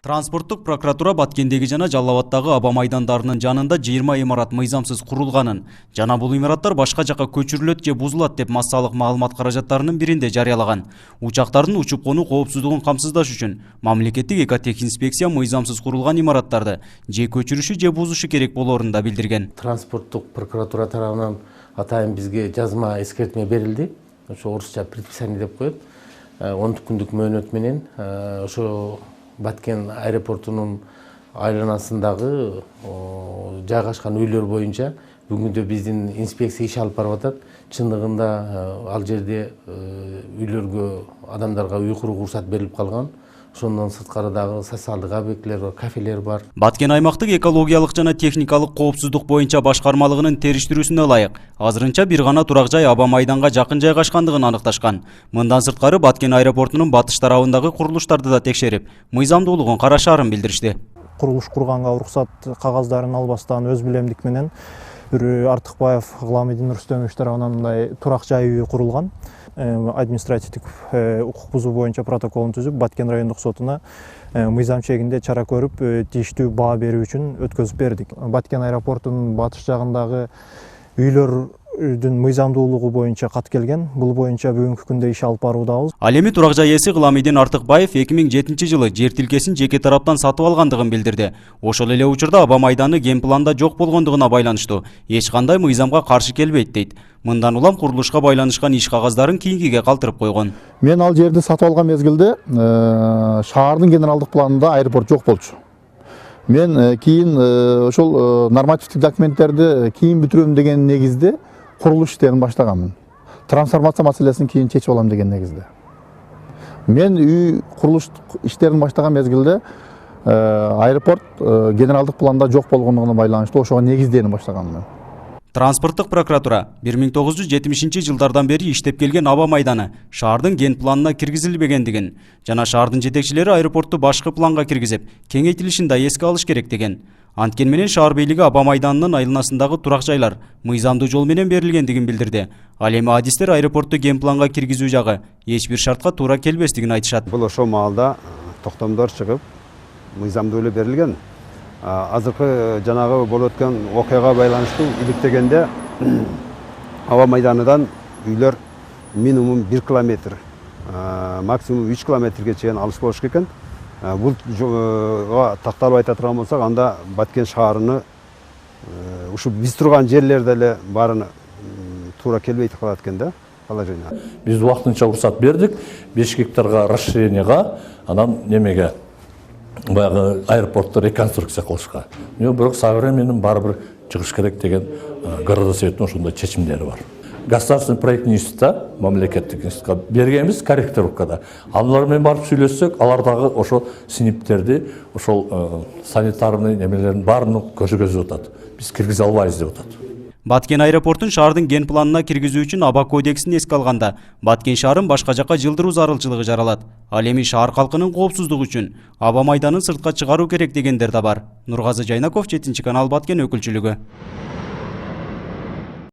Транспорттук прокуратура Баткендеги жана Жалал Абаддагы аба майдандарынын жанында 20 имарат мыйзамсыз курулганын жана бул имараттар башка жакка көчүрүлөт же бузулат деп массалык маалымат каражаттарынын биринде жарыялаган. Учактардын учуп конуу коопсуздугун камсыздаш үчүн мамлекеттик экотехинспекция мыйзамсыз курулган имараттарды же көчүрүшү же бузушу керек болоорун да билдирген. Транспорттук прокуратура тарабынан атайын бизге жазма эскертме берилди. Ошо орусча предписание деп коет. 10 күндүк мөөнөт менен ошо Баткен аэропортунун айланасындагы жайгашкан үйлөр боюнча бүгүндө биздин инспекция иш алып барып атат. Чындыгында ал жерде үйлөргө адамдарга үй курууга уруксат берилип калган. Ошондон сырткары дагы социалдык объектилер бар, кафелер бар. Баткен аймактык экологиялык жана техникалык коопсуздук боюнча башкармалыгынын териштирүүсүнө ылайык азырынча бир гана турак жай аба майданга жакын жайгашкандыгын аныкташкан. Мындан сырткары Баткен аэропортунун батыш тарабындагы курулуштарды да текшерип, мыйзамдуулугун карашаарын билдиришти. Курулуш курганга уруксат кагаздарын албастан өз билемдик менен Артыкбаев Гыламидин Рустемович тарабынан мындай турак жай үйү курулган. Административдик укук бузуу боюнча протоколун түзүп, Баткен райондук сотуна мыйзам чегинде чара көрүп, тийиштүү баа берүү үчүн өткөзүп бердик. Баткен аэропортунун батыш жагындагы үйлөрдүн мыйзамдуулугу боюнча кат келген. Бул боюнча бүгүнкү күндө иш алып баруудабыз. Ал эми турак жай ээси Гыламидин Артыкбаев 2007-жылы жер тилкесин жеке тараптан сатып алгандыгын билдирди. Ошол эле учурда аба майданы ген планда жок болгондугуна байланыштуу эч кандай мыйзамга каршы келбейт дейт. Мындан улам курулушка байланышкан иш кагаздарын кийинкиге калтырып койгон. Мен ал жерди сатып алган мезгилде шаардын генералдык планында аэропорт жок болчу. Мен кийин ошол нормативдик документтерди кийин бүтүрөм деген негизде курулуш иштерин баштаганмын. Трансформация маселесин кийин чечип алам деген негизде. Мен үй курулуш иштерин баштаган мезгилде аэропорт генералдык планда жок болгондугуна байланыштуу ошого негизденип баштаганмын. Транспорттук прокуратура 1970-жылдардан бери иштеп келген аба майданы шаардын ген планына киргизилбегендигин жана шаардын жетекчилери аэропортту башкы планга киргизип, кеңейтилишин да эске алыш керек деген. Анткени менен шаар бийлиги аба майданынын айланасындагы турак жайлар мыйзамдуу жол менен берилгендигин билдирди. Ал эми адистер аэропортту ген планга киргизүү жагы эч бир шартка туура келбестигин айтышат. Бул ошол маалда токтомдор чыгып, мыйзамдуу эле берилген. Азыркы жанагы болуп өткөн окуяга байланыштуу иликтегенде аба майданынан үйлөр минимум 1 километр, максимум 3 километрге чейин алыс болуш экен. Бул такталып айта турган болсок, анда Баткен шаарыны ушу биз турган жерлерде эле баарын туура келбей калат экен да положение. Биз убактынча уруксат бердик, 5 гектарга расширенияга, анан немеге баягы аэропортты реконструкция кылышка. Бирок современный барбыр чыгыш керек деген городой советтин ошондой чечимдери бар. Государственный проектный институтта, мамлекеттик институтка бергенбиз корректировкада. Алар менен барып сүйлөшсөк, алардагы ошол синиптерди, ошол санитарный немелерин баарын көзгөзүп атат. Биз киргизе албайбыз деп атат. Баткен аэропортун шаардын ген планына киргизүү үчүн аба кодексин эске алганда, Баткен шаарын башка жакка жылдыруу зарылчылыгы жаралат. Ал эми шаар калкынын коопсуздугу үчүн аба майданын сыртка чыгаруу керек дегендер да бар. Нургазы Жайнаков, 7 канал, Баткен өкүлчүлүгү.